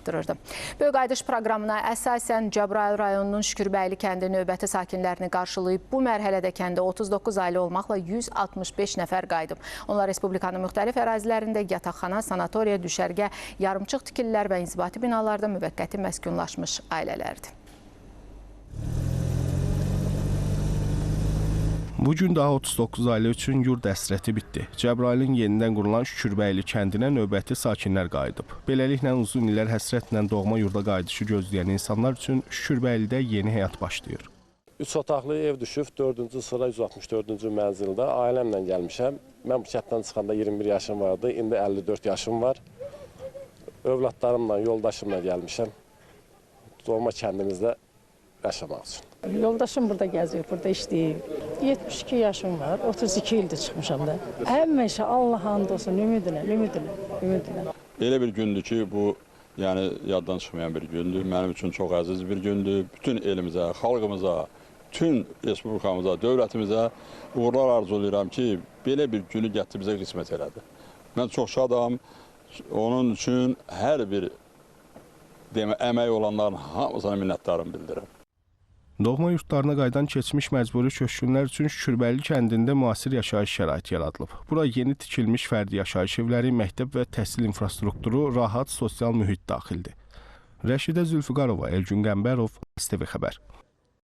çatdırırdı. Böyük qayıdış proqramına əsasən Cəbrayıl rayonunun Şükürbəyli kəndi növbəti sakinlərini qarşılayıb. Bu mərhələdə kəndə 39 ailə olmaqla 165 nəfər qayıdıb. Onlar Respublikanın müxtəlif ərazilərində yataqxana, sanatoriya, düşərgə, yarımçıq tikililər və inzibati binalarda müvəqqəti məskunlaşmış ailələrdir. Bugün daha 39 ailə üçün yurd əsrəti bitdi. Cəbrayılın yenidən qurulan Şükürbəyli kəndinə növbəti sakinlər qayıdıb. Beləliklə uzun illər həsrətlə doğma yurda qayıdışı gözləyən insanlar üçün Şükürbəylidə yeni həyat başlayır. 3 otaqlı ev düşüb 4-cü sıra 164-cü mənzildə ailəmlə gəlmişəm. Mən bu kənddən çıxanda 21 yaşım vardı, indi 54 yaşım var. Övladlarımla, yoldaşımla gəlmişəm. Doğma kəndimizdə yaşamaq üçün. Yoldaşım burada gəzir, burada işləyir. 72 yaşım var, 32 ildir çıxmışam da. Həmişə Allah and olsun, ümidinə. Elə bir gündür ki, bu yəni yaddan çıxmayan bir gündür. Mənim üçün çox əziz bir gündür. Bütün elimizə, xalqımıza, bütün respublikamıza, dövlətimizə uğurlar arzulayıram ki, belə bir günü gətirib bizə qismət elədi. Mən çox şadam. Onun üçün hər bir əmək olanların hamısına minnətdarım bildirirəm. Doğma yurtlarına qayıdan keçmiş məcburi köçkünlər üçün Şükürbəyli kəndində müasir yaşayış şəraiti yaradılıb. Bura yeni tikilmiş fərdi yaşayış evləri, məktəb və təhsil infrastrukturu, rahat sosial mühit daxildir. Rəşidə Zülfüqarova, Elgün Qəmbərov, STV Xəbər.